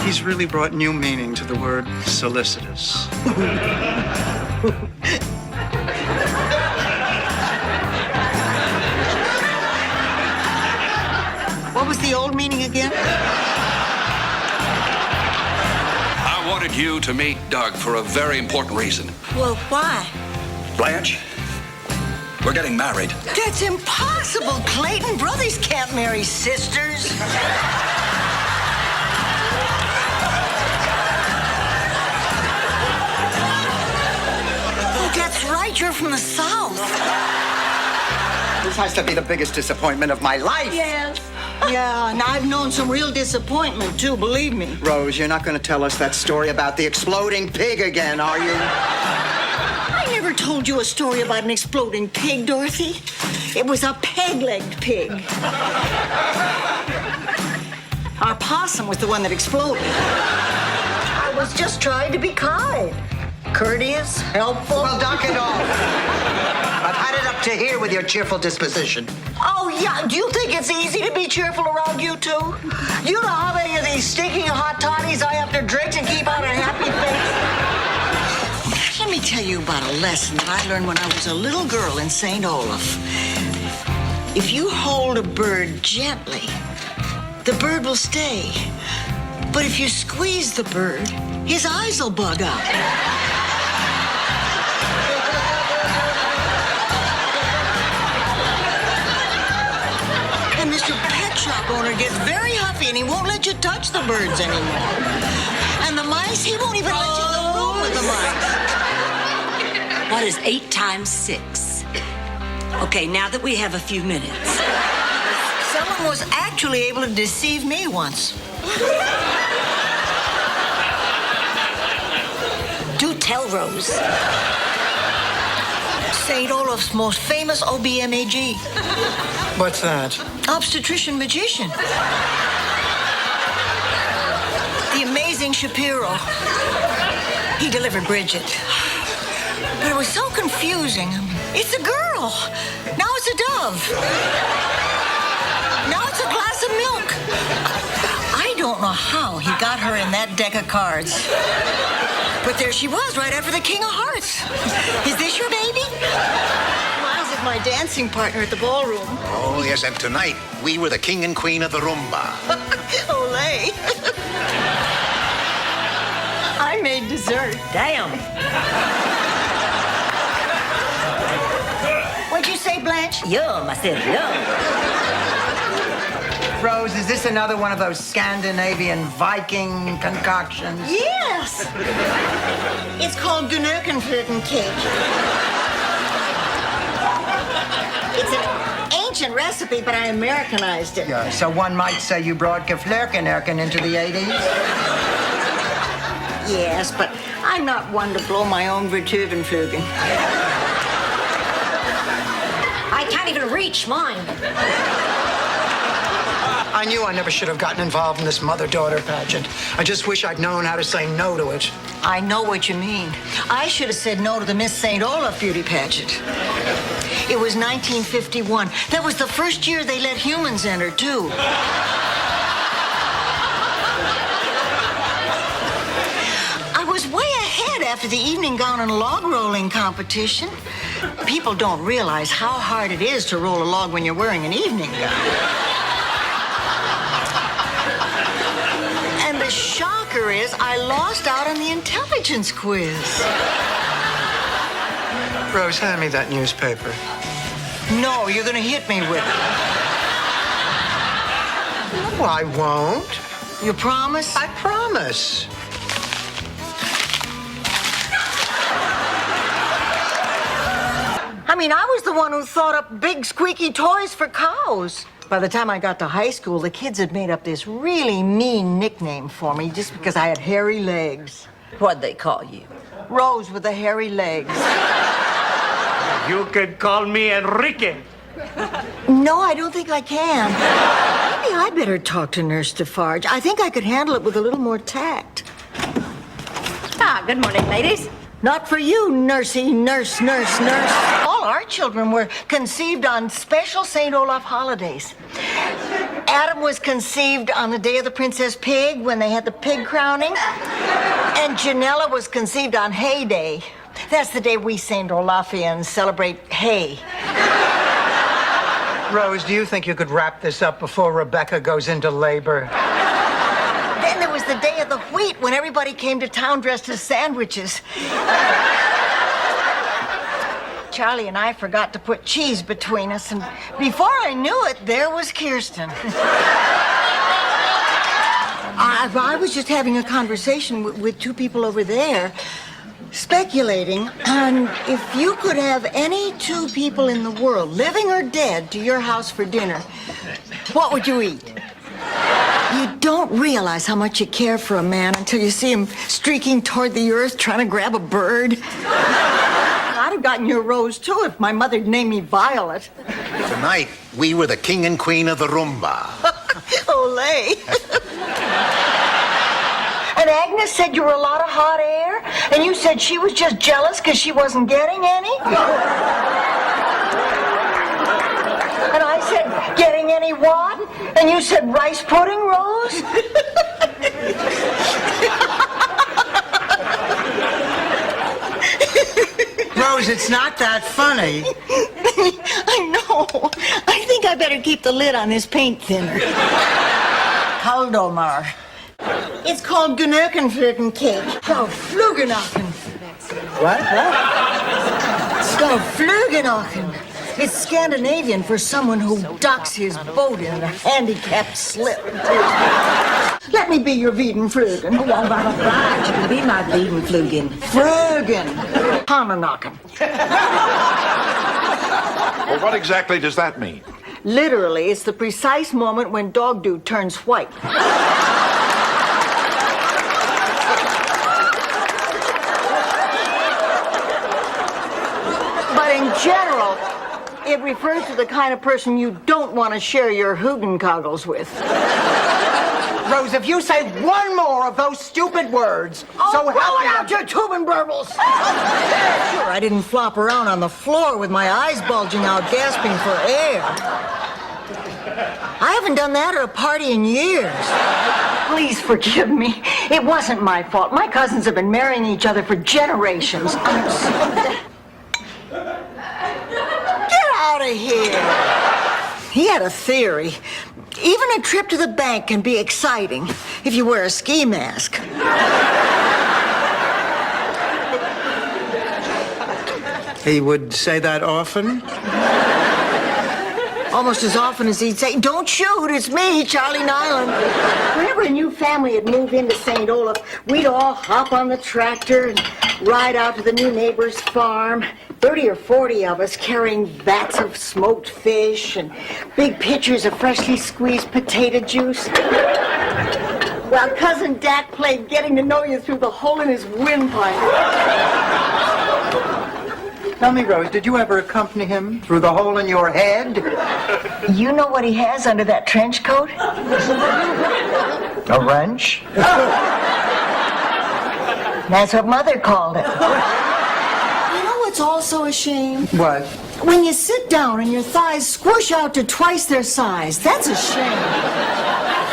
He's really brought new meaning to the word solicitous. What was the old meaning again? I wanted you to meet Doug for a very important reason. Well, why? Blanche, we're getting married. That's impossible, Clayton. Brothers can't marry sisters. Oh, that's right. You're from the South. This has to be the biggest disappointment of my life. Yes. Yeah, and I've known some real disappointment, too, believe me. Rose, you're not going to tell us that story about the exploding pig again, are you? I never told you a story about an exploding pig, Dorothy. It was a peg-legged pig. Our possum was the one that exploded. I was just trying to be kind, courteous, helpful. Well, dock it off. I've had it up to here with your cheerful disposition. Oh, yeah. Do you think it's easy to be cheerful around you two? You know how many of these stinking hot toddies I have to drink to keep on a happy face? Let me tell you about a lesson that I learned when I was a little girl in St. Olaf. If you hold a bird gently, the bird will stay. But if you squeeze the bird, his eyes will bug out. And Mr. Pet Shop owner gets very huffy and he won't let you touch the birds anymore. And the mice, he won't even let you in the room with the mice. What is 8 times 6? Okay, now that we have a few minutes. Someone was actually able to deceive me once. Do tell, Rose. St. Olaf's most famous OBMAG. What's that? Obstetrician magician. The amazing Shapiro. He delivered Bridget. But it was so confusing. It's a girl. Now it's a dove. Now it's a glass of milk. I don't know how he got her in that deck of cards. But there she was, right after the King of Hearts. Is this your baby? Miles is my dancing partner at the ballroom. Oh, yes, and tonight, we were the king and queen of the rumba. Olay. I made dessert. Damn. What'd you say, Blanche? Yum, I said yum. Rose, is this another one of those Scandinavian Viking concoctions? Yes. It's called Gnurkenflöten cake. It's an ancient recipe, but I Americanized it. Yeah, so one might say you brought Geflurkenerken into the 80s? Yes, but I'm not one to blow my own Beethovenflügel. I can't even reach mine. I knew I never should have gotten involved in this mother-daughter pageant. I just wish I'd known how to say no to it. I know what you mean. I should have said no to the Miss St. Olaf beauty pageant. It was 1951. That was the first year they let humans enter, too. I was way ahead after the evening gown and log rolling competition. People don't realize how hard it is to roll a log when you're wearing an evening gown. And the shocker is I lost out on the intelligence quiz. Rose, hand me that newspaper. No, you're gonna hit me with it. No, I won't. You promise? I promise. I mean, I was the one who thought up big squeaky toys for cows. By the time I got to high school, the kids had made up this really mean nickname for me just because I had hairy legs. What'd they call you? Rose with the hairy legs. You could call me Enrique. No, I don't think I can. Maybe I better talk to Nurse Defarge. I think I could handle it with a little more tact. Ah, good morning, ladies. Not for you, nursey, nurse. All our children were conceived on special St. Olaf holidays. Adam was conceived on the day of the Princess Pig when they had the pig crowning. And Janella was conceived on Hay Day. That's the day we St. Olafians celebrate hay. Rose, do you think you could wrap this up before Rebecca goes into labor? Then there was the day of the wheat when everybody came to town dressed as sandwiches. Charlie and I forgot to put cheese between us, and before I knew it, there was Kirsten. I was just having a conversation with two people over there, speculating on if you could have any two people in the world, living or dead, to your house for dinner, what would you eat? You don't realize how much you care for a man until you see him streaking toward the earth trying to grab a bird. I'd have gotten your Rose, too, if my mother'd named me Violet. Tonight, we were the king and queen of the rumba. Olay. And Agnes said you were a lot of hot air, and you said she was just jealous because she wasn't getting any? And I said, getting any what? And you said rice pudding, Rose? Rose, it's not that funny. I know. I think I better keep the lid on this paint thinner. Haldomar. It's called Gnöckenflöten cake. Skåflugenochen. What? Skåflugenochen. It's Scandinavian for someone who docks his boat in a handicapped slip. Let me be your Wiedenflügen. Oh, well, right, you can be my Wiedenflügen. Flügen. Pannennacken. Well, what exactly does that mean? Literally, it's the precise moment when Dog Dude turns white. But in general, it refers to the kind of person you don't want to share your Hugenkoggles with. Rose, if you say one more of those stupid words, so roll help it me. out, your tubing burbles! Sure, I didn't flop around on the floor with my eyes bulging out, gasping for air. I haven't done that at a party in years. Please forgive me. It wasn't my fault. My cousins have been marrying each other for generations. I'm sorry. Get out of here. He had a theory. Even a trip to the bank can be exciting if you wear a ski mask. He would say that often? Almost as often as he'd say, "Don't shoot, it's me, Charlie Nyland." Whenever a new family had moved into St. Olaf, we'd all hop on the tractor and ride out to the new neighbor's farm. 30 or 40 of us carrying vats of smoked fish and big pitchers of freshly squeezed potato juice. While Cousin Dak played getting to know you through the hole in his windpipe. Tell me, Rose, did you ever accompany him through the hole in your head? You know what he has under that trench coat? A wrench? That's what Mother called it. You know what's also a shame? What? When you sit down and your thighs squish out to twice their size. That's a shame.